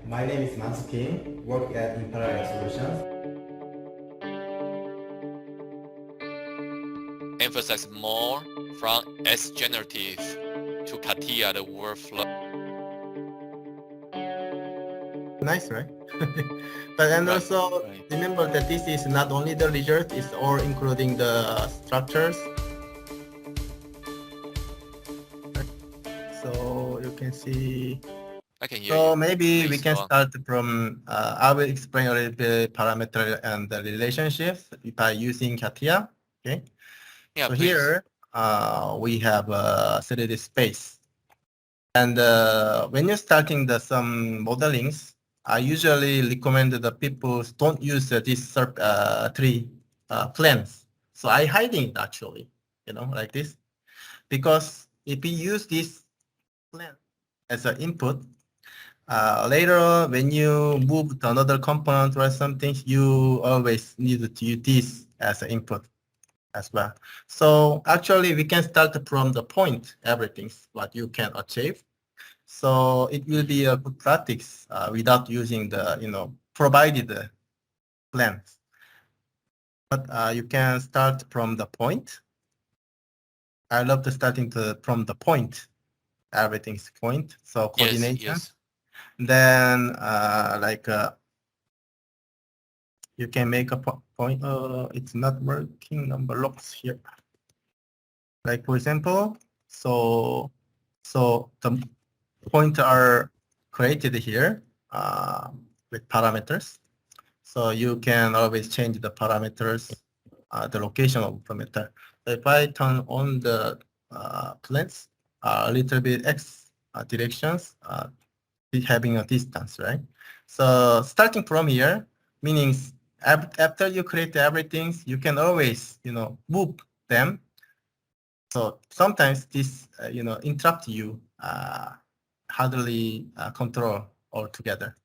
My name is Mansu Kim, work at Imperial Solutions. Emphasize more from S generative to CATIA the workflow. Nice, right? But and Right, also right. remember that this is not only the result, it's all including the structures. So you can see. I can hear So you. maybe we Please can go on. start from, I will explain a little bit parameter and the relationships by using CATIA. Okay. Yeah, So please. here we have a 3D space. And when you're starting some modelings, I usually recommend that the people don't use these three plans. So I hiding it actually, like this, because if you use this plan as an input, later when you move to another component or something, you always need to use this as an input as well. So actually we can start from the point, everything's what you can achieve. So it will be a good practice without using the, provided plans. But you can start from the point. I love the from the point. Everything's point. So Yes, coordination. yes. Then you can make a point. It's not working. Number looks here. Like for example, so the points are created here with parameters. So you can always change the parameters, the location of parameter. If I turn on the planes, a little bit x directions, having a distance, right? So starting from here, meaning after you create everything, you can always, move them. So sometimes this, interrupt you, hardly control altogether.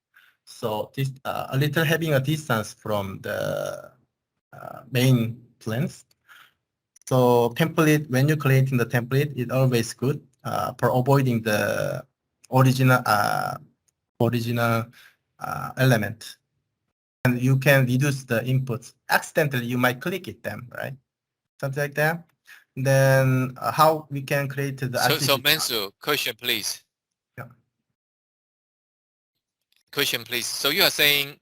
So this a little having a distance from the main plans. So template, when you're creating the template, it's always good for avoiding the original element. And you can reduce the inputs. Accidentally, you might click it them, right? Something like that. Then how we can create the So artificial. Mansu, question please. Yeah. Question please. So you are saying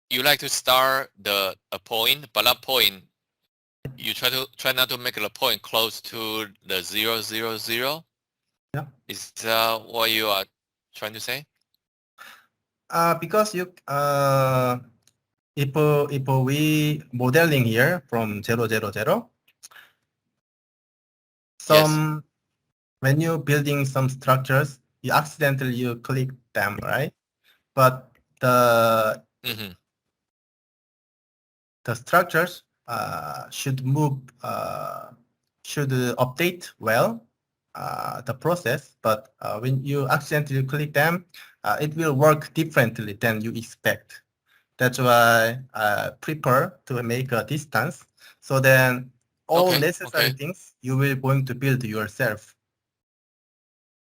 you like to start a point, but that point you try not to make the point close to the 0, 0, 0. Yeah. Is that what you are trying to say? Because if we modeling here from 0, 0, 0, Yes. when you're building some structures, you accidentally you click them, right? But the Mm-hmm. structures should update well the process. But when you accidentally click them, it will work differently than you expect. That's why I prefer to make a distance. So then all Okay, necessary okay. things you will going to build yourself,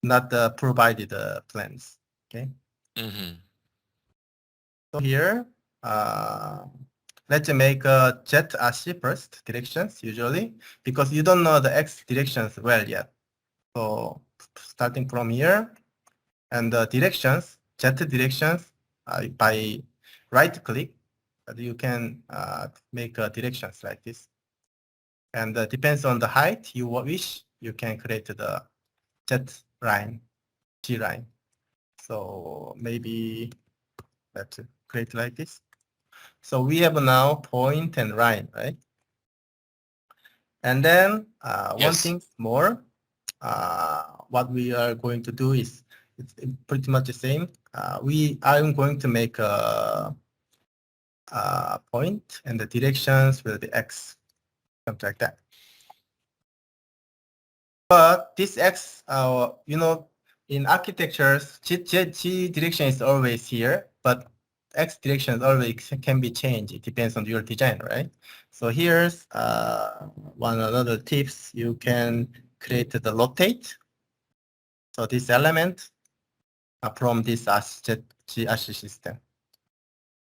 not the provided plans. Okay. Mm-hmm. So here, let's make a Z axis first directions usually, because you don't know the X directions well yet. So starting from here, and the directions, Z directions, by right click, you can make directions like this. And depends on the height you wish, you can create the Z line, G line. So maybe let's create like this. So we have now point and line, right? And then one Yes. thing more, what we are going to do is it's pretty much the same. I'm going to make a point and the directions will be X, something like that. But this X, in architectures, G direction is always here, but X direction always can be changed. It depends on your design, right? So here's one another tips. You can create the rotate. So this element, from this GRC system.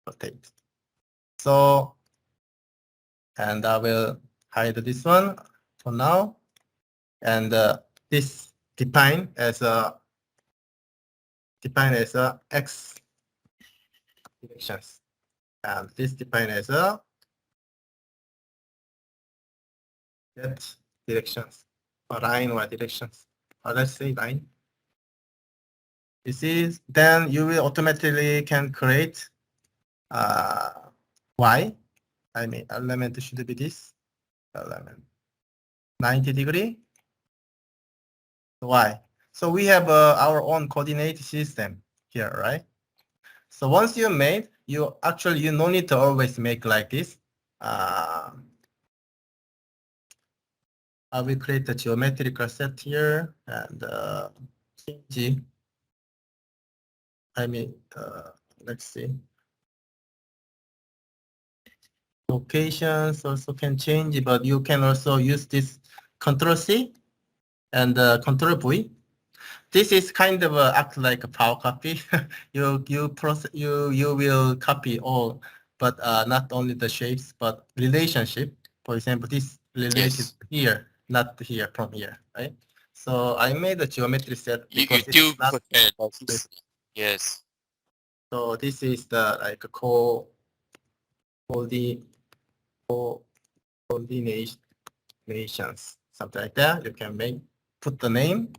Rotate. So, and I will hide this one for now. And this define as a x directions, and this define as a z directions, or line y directions, or let's say line. This is, then you will automatically can create y. I mean, element should be this element 90-degree y. So we have our own coordinate system here, right? So once you made, you no need to always make like this. I will create a geometrical set here and change. I mean, let's see. Locations also can change, but you can also use this Control C and Control V. This is kind of act like a power copy. you will copy all, but not only the shapes, but relationship. For example, this related here, not here from here, right? So I made a geometry set because you it's not. Yes. So this is the like coordinations, something like that. You can put the name.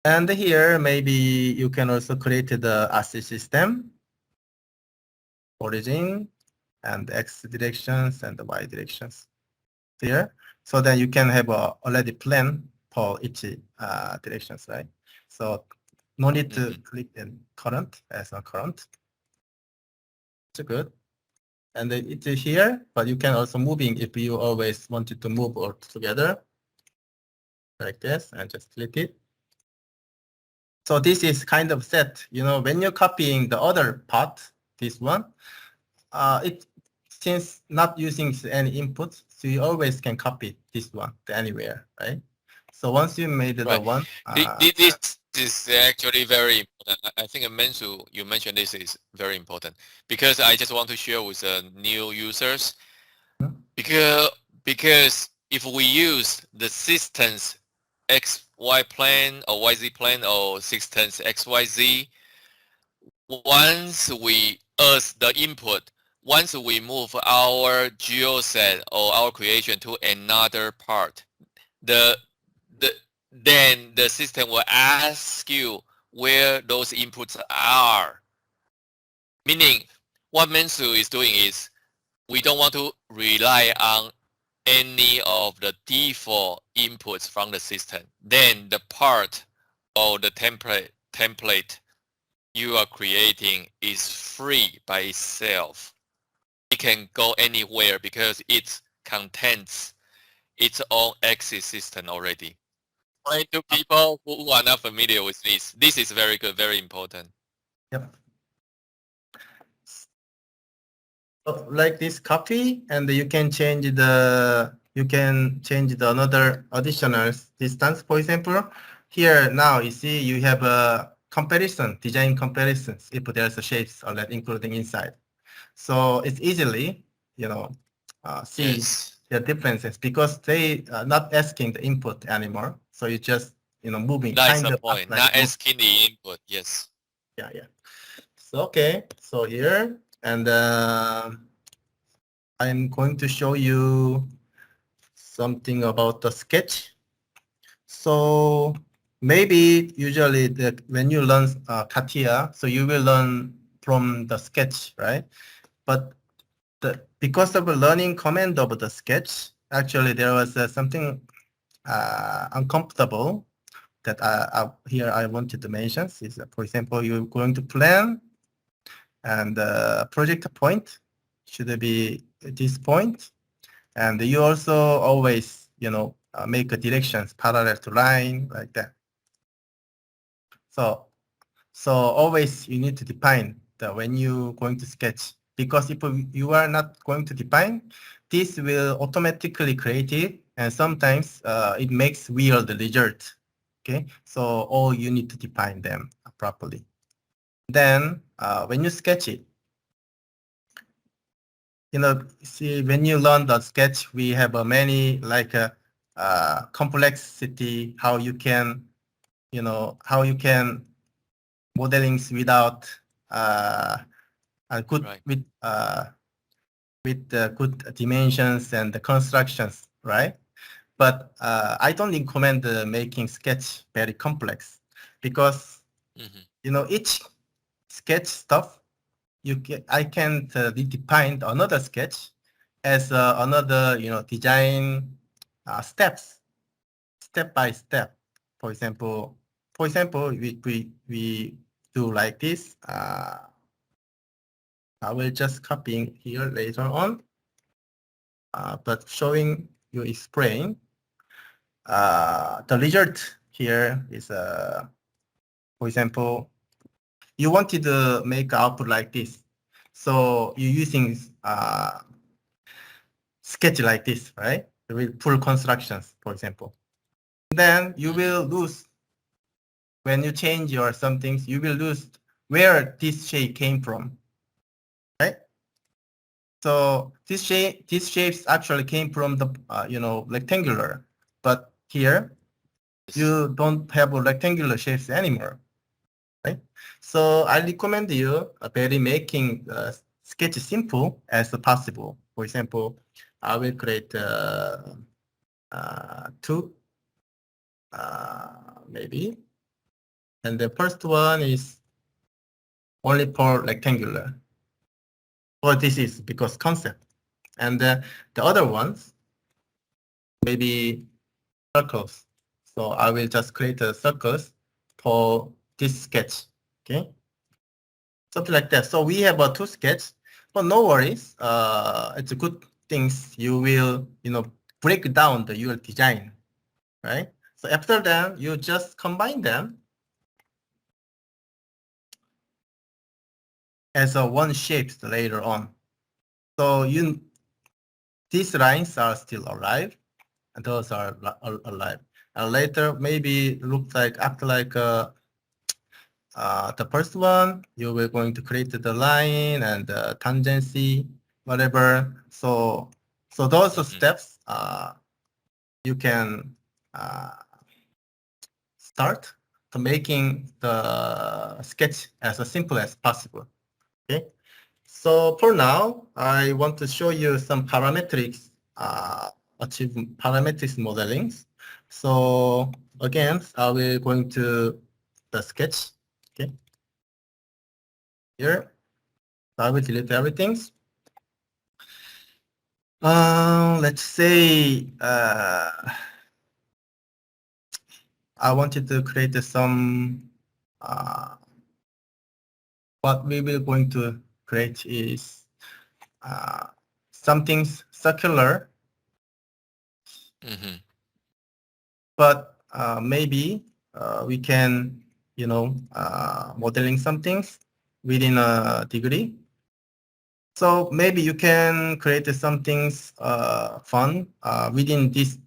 And here, maybe you can also create the RC system, origin, and X directions and the Y directions here. So that you can have already plan for each directions, right? So no need to click in current as a current. It's good. And then it's here, but you can also moving if you always wanted to move all together like this and just click it. So this is kind of set, when you're copying the other part, this one, since not using any input, so you always can copy this one to anywhere, right? So once you made the one, this is actually very important. I think you mentioned this is very important because I just want to share with new users because if we use the systems XY plane or YZ plane or systems XYZ, once we as the input, once we move our geoset or our creation to another part, then the system will ask you where those inputs are. Meaning, what Mensu is doing is we don't want to rely on any of the default inputs from the system. Then the part or the template you are creating is free by itself. It can go anywhere because it contains its own axis system already. To people who are not familiar with this is very good, very important. Yep. So like this copy, and you can change the another additional distance. For example, here now you see you have a design comparisons if there's a shapes already including inside. So it's easily, see the differences because they are not asking the input anymore. So you just, moving. That's the point. Not asking the input. Yes. Yeah. So okay. So here and I'm going to show you something about the sketch. So maybe usually when you learn CATIA, so you will learn from the sketch, right? But because of the learning command of the sketch, actually there was something uncomfortable that here I wanted to mention. Is for example, you're going to plan, and the project point should be this point, and you also always, make a directions parallel to line like that. So always you need to define when you're going to sketch, because if you are not going to define, this will automatically create it, and sometimes it makes weird result. Okay, so all you need to define them properly. Then when you sketch it, see, when you learn the sketch, we have many like complexity, how you can modelings without good Right. with good dimensions and the constructions, right? But I don't recommend making sketch very complex because each sketch stuff I can redefine another sketch as another design steps, step by step. For example, we do like this. I will just copying here later on, but showing you explain. The result here is, for example, you wanted to make output like this. So you're using sketch like this, right? With full constructions, for example. Then you will lose, when you change your some things, you will lose where this shape came from, right? So these shapes actually came from the rectangular, but here you don't have rectangular shapes anymore, right? So I recommend you very making sketch simple as possible. For example, I will create two, maybe, and the first one is only for rectangular. Or this is because concept, and the other ones maybe circles. So I will just create a circles for this sketch. Okay, something like that. So we have two sketches, but no worries. It's a good things. You will break down the your design, right? So after that, you just combine them as a one shape later on. So these lines are still alive, and those are alive. And later, maybe looks like after like the first one, you were going to create the line and the tangency, whatever. So those are steps you can start to making the sketch as simple as possible. Okay. So for now, I want to show you some parametrics, achieve parametrics modelings. So again, I will going to the sketch. Okay. Here, I will delete everything. Let's say I wanted to create some. What we will going to create is something circular, but maybe we can, modeling some things within a degree. So maybe you can create some things fun within this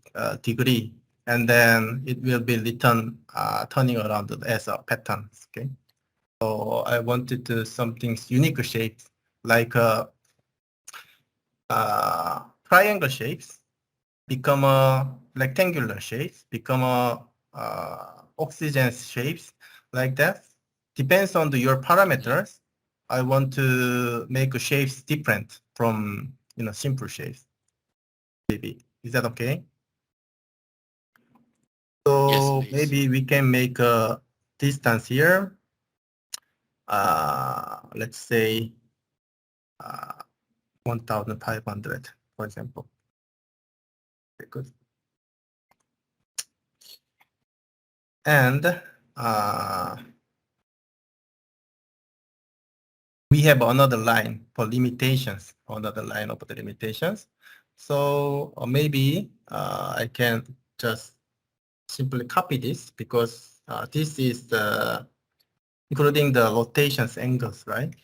degree, and then it will be written turning around as a pattern. Okay. So I wanted to some things unique shapes like triangle shapes become a rectangular shapes, become a oxygen shapes like that. Depends on your parameters. I want to make shapes different from simple shapes. Maybe is that okay? So Yes, please. maybe we can make a distance here. Let's say 1,500, for example. Okay, good. And we have another line for limitations, another line of the limitations. So maybe I can just simply copy this because this is including the rotations angles, right?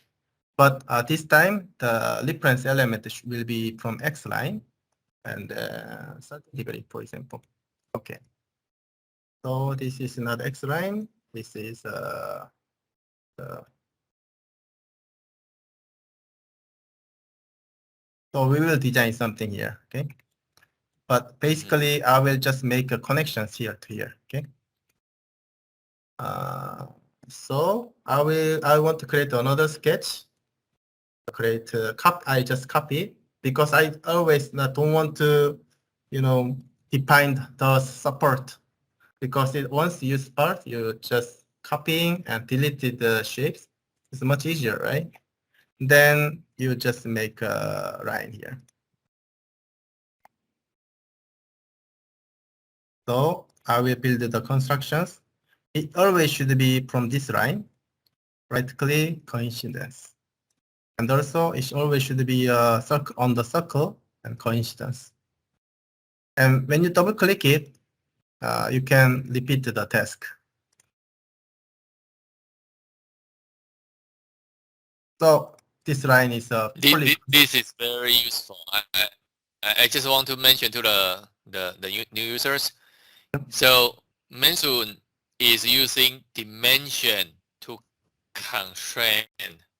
But this time the reference element will be from X line and 30 degree, for example. Okay. So this is not X line. This is so we will design something here, okay? But basically, I will just make a connections here to here, okay? So I want to create another sketch. Create I just copy because I always don't want to, define the support because once you start, you just copying and deleted the shapes. It's much easier, right? Then you just make a line here. So I will build the constructions. It always should be from this line. Right click, coincidence. And also it always should be a circle on the circle and coincidence. And when you double click it, you can repeat the task. So this line is fully. This is very useful. I just want to mention to the new users. So Mansun is using dimension to constrain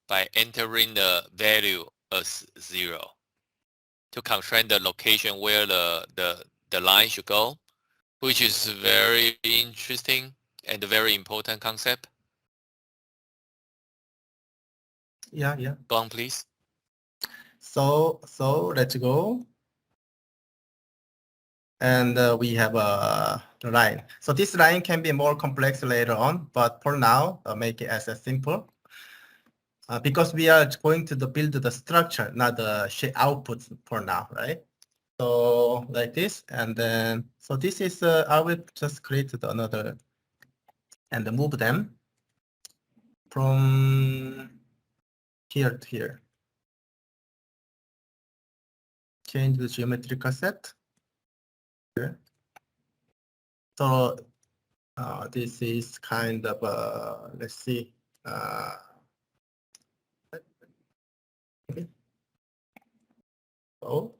by entering the value as 0 to constrain the location where the line should go, which is very interesting and a very important concept. Yeah. Go on, please. So let's go. And we have a line. So this line can be more complex later on, but for now, make it as simple. Because we are going to build the structure, not the output for now, right? So like this, and then, so this is, I will just create another and move them from here to here. Change the geometrical set. Here. So this is kind of, let's see. Okay. So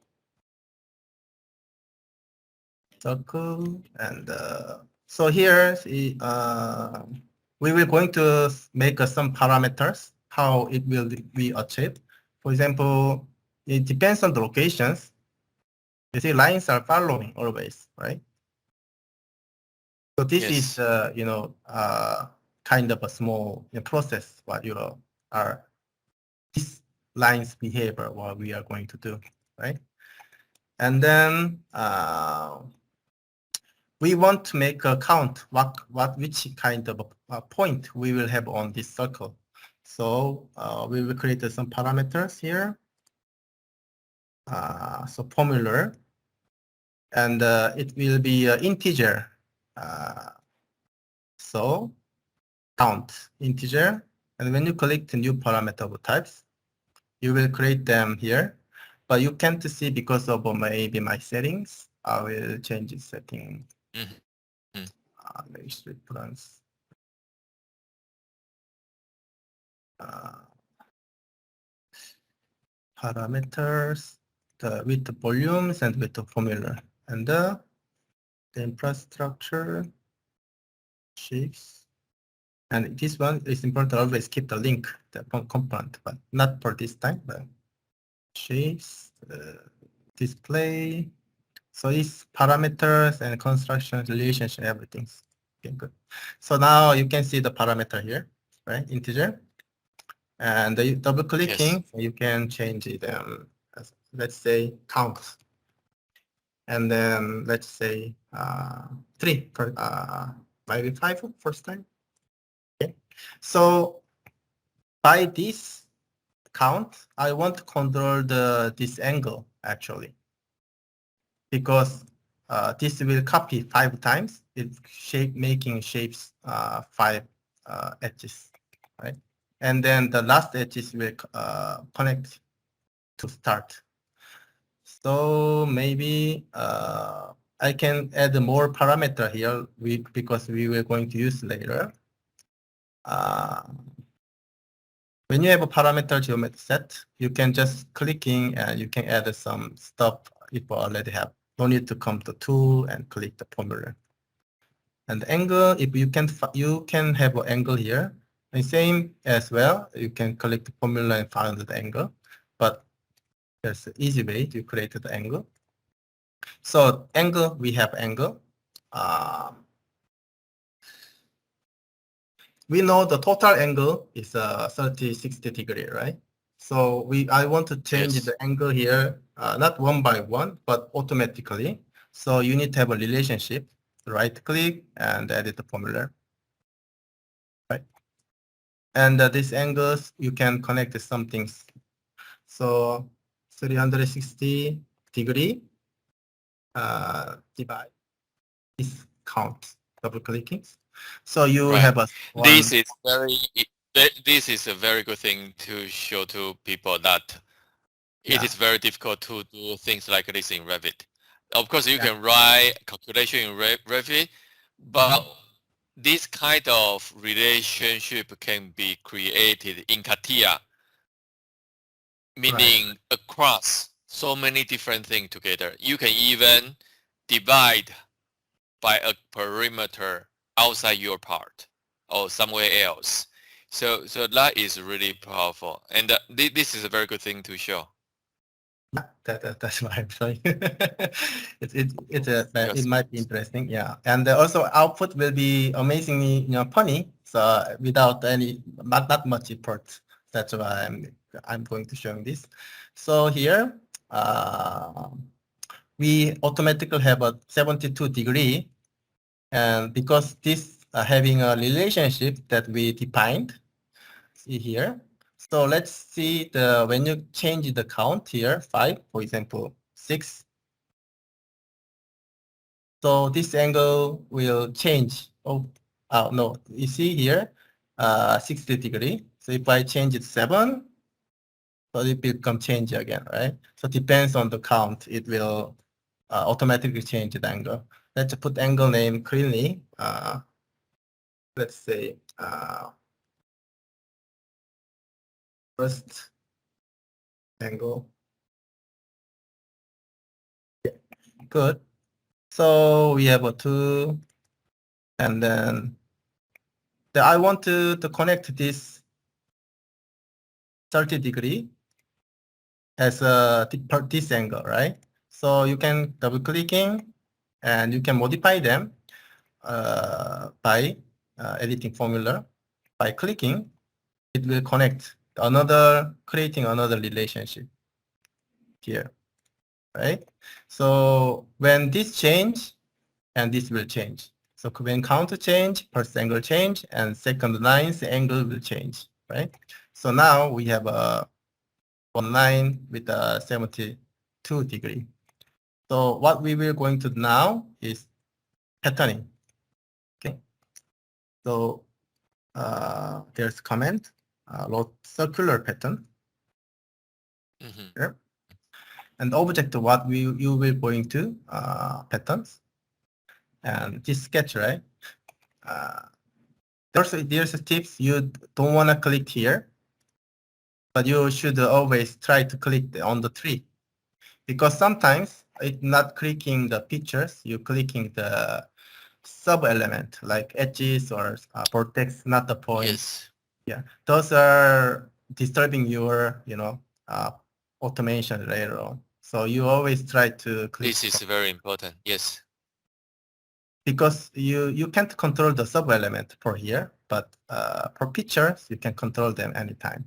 circle and so here we will going to make some parameters how it will be achieved. For example, it depends on the locations. You see lines are following always, right? So this is kind of a small process what are this lines behavior what we are going to do, right? And then we want to make a count which kind of a point we will have on this circle. So we will create some parameters here. So formula, and it will be integer. So count integer, and when you click the new parameter types, you will create them here. But you can't see because of maybe my settings. I will change the setting. Reference. Parameters with the volumes and with the formula, and the infrastructure shapes. And this one is important to always keep the link, the component, but not for this time, but shapes, display. So it's parameters and construction relationship, everything. Okay, good. So now you can see the parameter here, right? Integer. And the double clicking, yes. You can change it. Let's say count. And then let's say 3, maybe 5 first time. Okay. So by this count, I want to control this angle actually, because this will copy 5 times. It's making shapes 5 edges, right? And then the last edges will connect to start. So maybe I can add more parameter here because we were going to use later. When you have a parameter geometry set, you can just clicking and you can add some stuff if you already have. No need to come to tool and click the formula. And the angle, if you can have an angle here. And same as well, you can collect the formula and find the angle. But there's an easy way to create the angle. So angle, we have angle. We know the total angle is 30, 60 degree, right? So I want to change Yes. the angle here, not one by one, but automatically. So you need to have a relationship, right click and edit the formula, right? And these angles, you can connect some things. So 360 degree divide is count, double clicking. So you Right. have a This one, is this is a very good thing to show to people that it yeah, is very difficult to do things like this in Revit. Of course, you yeah. can write calculation in Revit, but this kind of relationship can be created in CATIA, Right. meaning across so many different things together. You can even divide by a perimeter outside your part or somewhere else. So that is really powerful, and this is a very good thing to show. Yeah, that's what I'm saying. It Yes. might be interesting, yeah. And also output will be amazingly funny. So without any not much effort. That's why I'm going to show this. So here uh, we automatically have a 72 degree, and because this having a relationship that we defined, see here. So let's see when you change the count here, 5, for example, 6. So this angle will change. Oh no, you see here, 60 degree. So if I change it 7, so it will come change again, right? So depends on the count, it will automatically change the angle. Let's put angle name cleanly. Let's say first angle. Good. So we have a 2, and then I want to connect this 30 degree as this angle, right? So you can double clicking and you can modify them by editing formula. By clicking, it will connect creating another relationship here, right? So when this change, and this will change. So when counter change, first angle change, and second line's angle will change, right? So now we have one line with a 72 degree. So what we will going to do now is patterning. Okay. So there's comment, circular pattern here, and object what you will going to patterns, and this sketch, right? There's a tips, you don't want to click here, but you should always try to click on the tree, because sometimes it's not clicking the pictures, you're clicking the sub element like edges or vertex, not the point. Yes. Yeah, those are disturbing your automation later on. So you always try to click, This is very important. Yes. because you can't control the sub element for here, but for pictures you can control them anytime.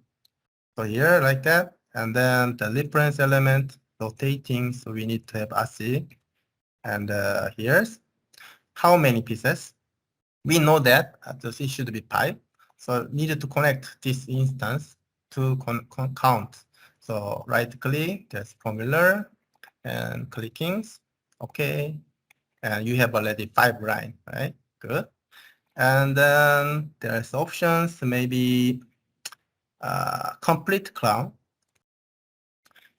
So here like that, and then the reference element rotating. So we need to have ASCII, and here's how many pieces. We know that this should be 5. So needed to connect this instance to count. So right click, there's formula and clickings. Okay. And you have already 5 line, right? Good. And then there's options, maybe complete clown.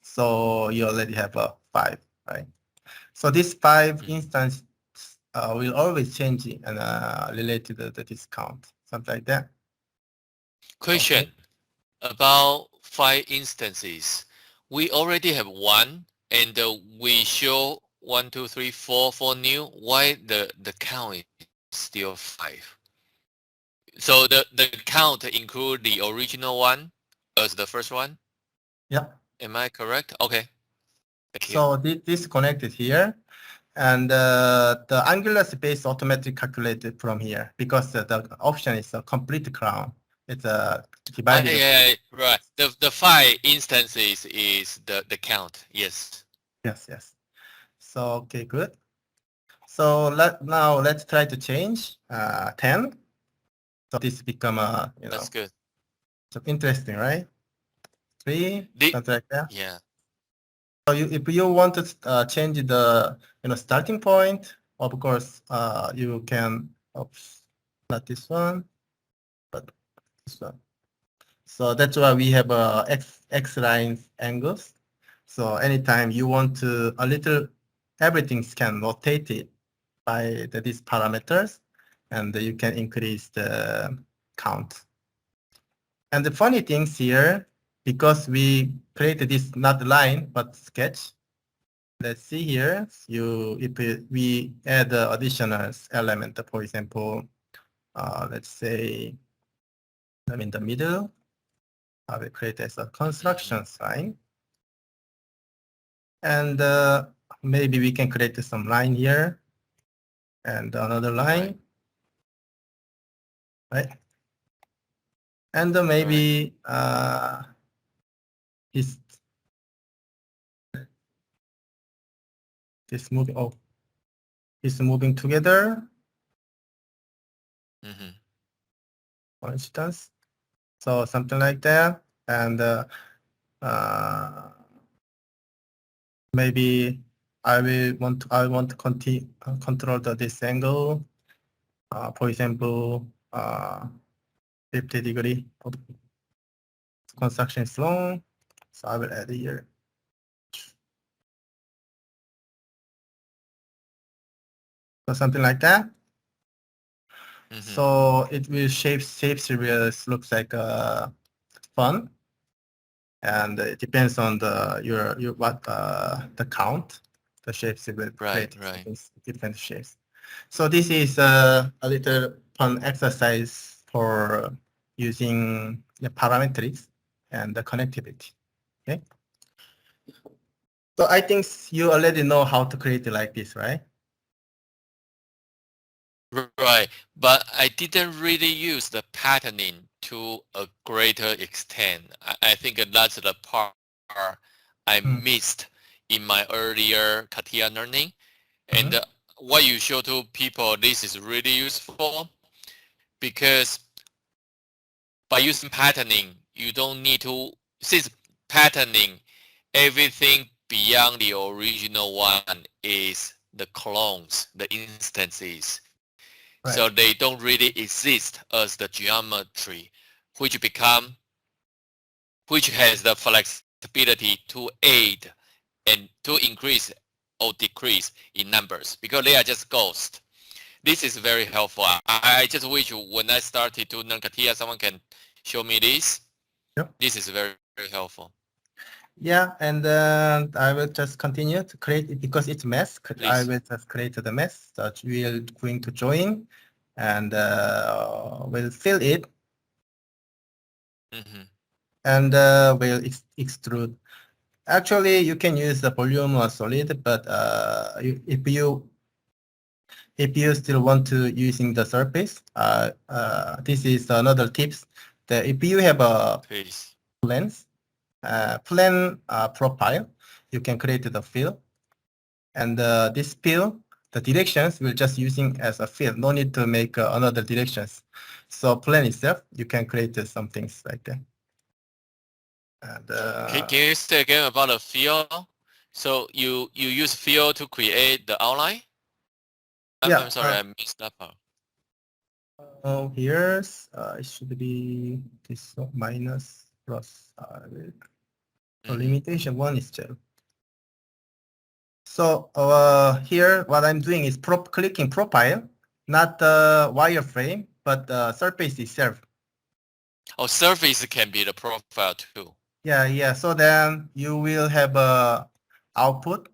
So you already have a 5, right? So this 5 instance will always change and related to the discount, something like that. Okay. Question about 5 instances. We already have one, and we show 1, 2, 3, 4 new. Why the count still 5. So the count include the original one as the first one? Yeah. Am I correct? Okay. Thank you. So this connected here, and the angular space automatically calculated from here because the option is a complete crown. It's divided. Yeah, right. The 5 instances is the count. Yes. Yes. So okay, good. So now let's try to change 10. So this become a That's good. so interesting, right? 3, something like that. Yeah. So if you want to change the starting point, of course you can. Oops, not this one, but this one. So that's why we have x lines angles. So anytime you want to everything can rotate it by these parameters, and you can increase the count. And the funny things here, because we created this not line but sketch. Let's see here. We add additional element, for example, let's say I'm in the middle. I will create as a construction sign, and maybe we can create some line here and another line, right? And maybe this moving. Oh, it's moving together. For instance, so something like that, and maybe I want to continue control this angle. For example, 50 degree. Construction is long, so I will add here. So something like that. So it will shape series looks like fun, and it depends on the count. The shapes will create different shapes. So this is a little fun exercise for using the parametrics and the connectivity. Okay. So I think you already know how to create it like this, right? Right, but I didn't really use the patterning to a greater extent. I think that's the part I missed in my earlier CATIA learning. And what you show to people, this is really useful because by using patterning, you don't need to, since patterning, everything beyond the original one is the clones, the instances. Right. So they don't really exist as the geometry, which has the flexibility to aid and to increase or decrease in numbers because they are just ghosts. This is very helpful. I just wish when I started to learn CATIA, someone can show me this. Yep. This is very, very helpful. Yeah, and I will just continue to create it because it's mess. I will just create the mess that we are going to join, and we'll fill it, and we'll extrude. Actually, you can use the volume or solid, but if you still want to using the surface, this is another tips. That if you have a lens. Plan profile, you can create the fill, and this fill, the directions we're just using as a fill. No need to make another directions. So plan itself, you can create some things like that. And, can you say again about the fill? So you use fill to create the outline? I'm sorry, I missed that part. Here's it should be this minus plus. So limitation 1 is 0. So here, what I'm doing is clicking profile, not the wireframe, but the surface itself. Oh, surface can be the profile too. Yeah. So then you will have a output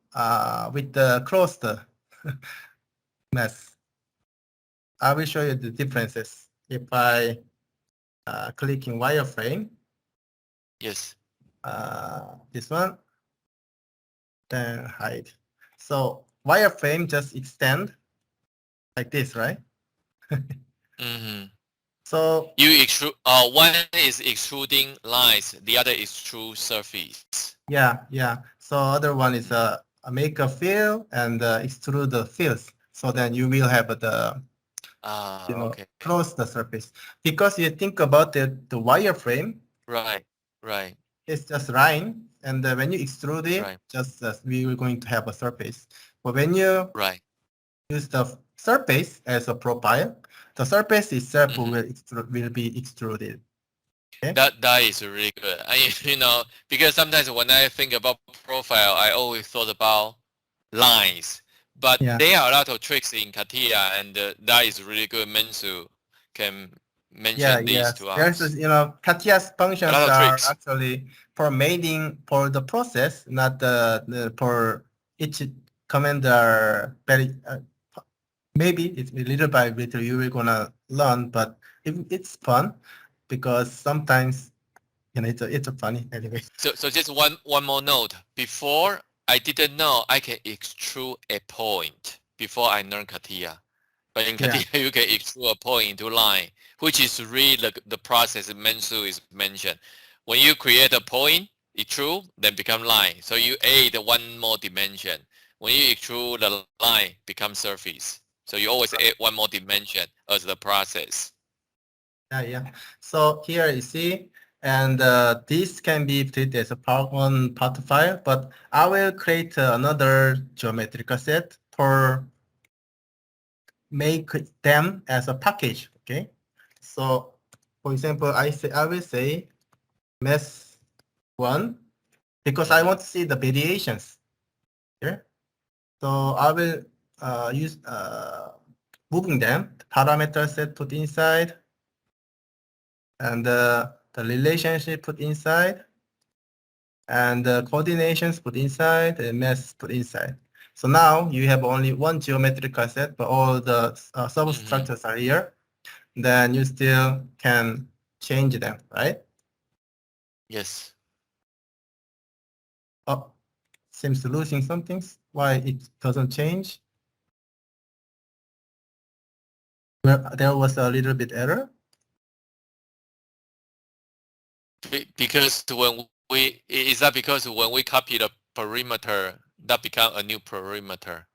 with the closed mesh. I will show you the differences. If I click in wireframe, Yes. this one, then hide. So wireframe just extend like this, right? Mm-hmm. So You extrude. One is extruding lines. The other extrude surface. yeah. So other one is make a fill and extrude the fills. So then you will have the Okay. close the surface. Because you think about the wireframe, Right. Right. it's just line, and when you extrude it, Right. just we were going to have a surface. But when you Right. use the surface as a profile, the surface itself Mm-hmm. will be extruded. Okay? That is really good. Because sometimes when I think about profile, I always thought about lines. But Yeah. there are a lot of tricks in CATIA, and that is really good. Mensu can mention this Yes. to There's us. CATIA's A functions lot of are tricks. actually for mating for the process, not the for each command are very maybe it's little by little you will gonna learn, but it's fun because sometimes it's a funny anyway. So just one more note. Before, I didn't know I can extrude a point before I learned CATIA. But in Yeah. CATIA, you can extrude a point into line, which is really the process Mensu is mentioned. When you create a point, extrude, then become line. So you add one more dimension. When you extrude the line, become surface. So you always add one more dimension as the process. Yeah. So here you see, and this can be treated as a part file, but I will create another geometrical set for make them as a package. Okay. So for example, I will say mesh one because I Mhm. want to see the variations here. So I will use moving them, the parameter set put inside, and the relationship put inside, and the coordinations put inside, and mesh put inside. So now you have only one geometrical set, but all the Mhm. substructures are here. Then you still can change them, right? Yes. Oh, seems to losing some things. Why it doesn't change? Well, there was a little bit error. Because is that because when we copy the perimeter, that become a new perimeter,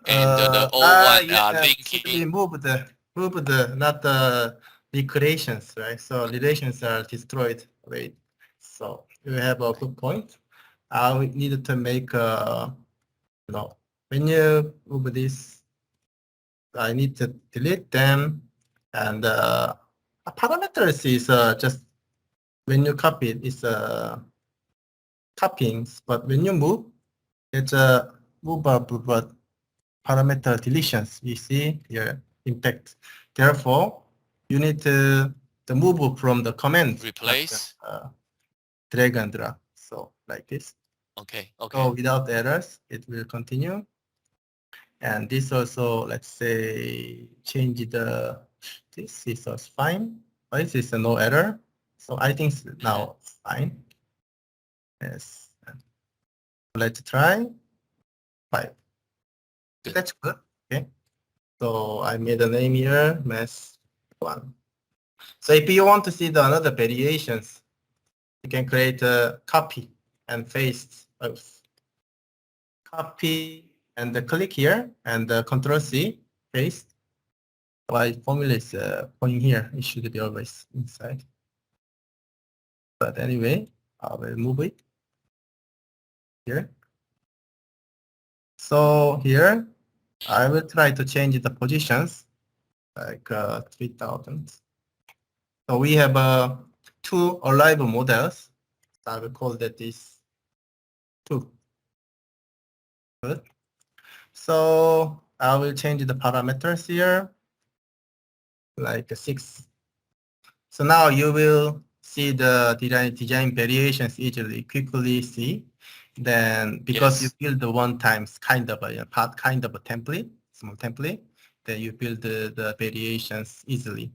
and the old one are Yeah, should linking. be moved, not the recreations, right? So relations are destroyed. Wait, so you have a good point. We needed to make when you move this, I need to delete them, and parameters is just when you copy it, it's copying, but when you move, it's a movable, but parameter deletions you see here impact. Therefore, you need to move from the command, not Replace. just drag and drop. So like this. Okay. So Okay. without errors, it will continue. And this also, let's say, change this is also fine. But this is no error. So I think Mhm. now it's fine. Yes. Let's try 5. Good. That's good. Okay. So I made a name here, mesh 1. So if you want to see the another variations, you can create a copy and paste. Copy and click here and Control C, paste. While formula is pointing here, it should be always inside. But anyway, I will move it here. So here, I will try to change the positions like 3000. So we have two alive models. I will call that this 2. Good. So I will change the parameters here, like 6. So now you will see the design variations easily, quickly see. Then because you Yes. build the one times kind of a part, kind of a template, small template, then you build the variations easily.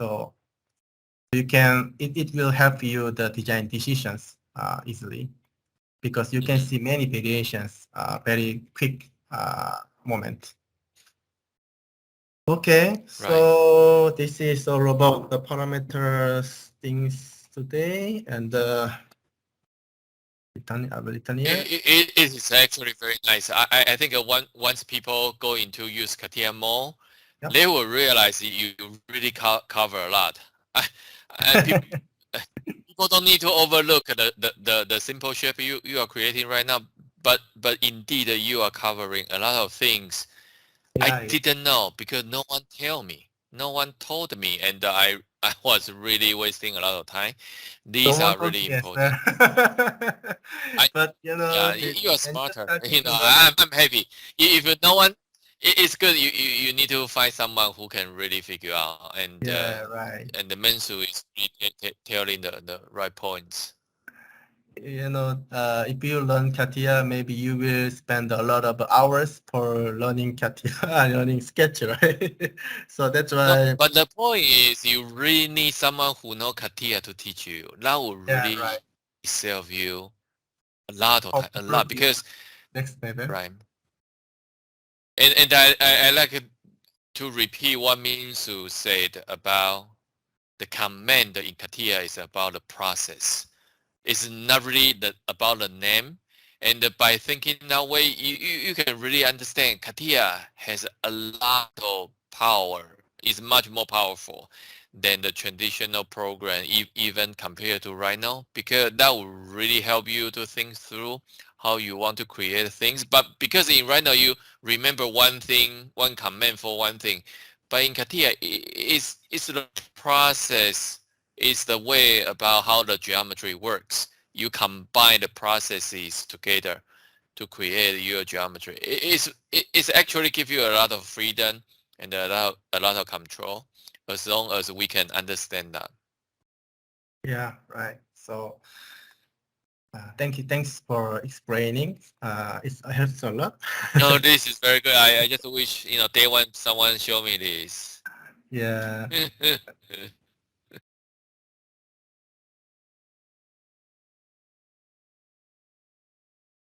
So you can, it will help you the design decisions easily, because you can see many variations very quick moment. Okay, so this is all about the parameters things today, and It is actually very nice. I think once people go into use CATIA more, Yep. they will realize you really cover a lot. And people don't need to overlook the simple shape you are creating right now, but indeed you are covering a lot of things I didn't know because no one told me, and I was really wasting a lot of time. These are really important. But you know, You are smarter. I'm happy. If no one, it's good. You need to find someone who can really figure out, and right. and the Mensu is really telling the right points. You know, if you learn CATIA, maybe you will spend a lot of hours for learning CATIA, learning Sketch, right? So that's why. No, but the point is, you really need someone who know CATIA to teach you. That will really save you a lot of time, a lot, because next level. right. And I like to repeat what Minsu said about the command in CATIA is about the process. It's not really about the name. And by thinking that way, you can really understand CATIA has a lot of power. It's much more powerful than the traditional program, even compared to right now, because that will really help you to think through how you want to create things. But because in right now you remember one thing, one command for one thing, but in CATIA, it's the process, it's the way about how the geometry works. You combine the processes together to create your geometry. It's actually give you a lot of freedom and a lot of control, as long as we can understand that. Yeah, right. So thank you. Thanks for explaining. It helps a lot. No, this is very good. I just wish, day one someone show me this. Yeah.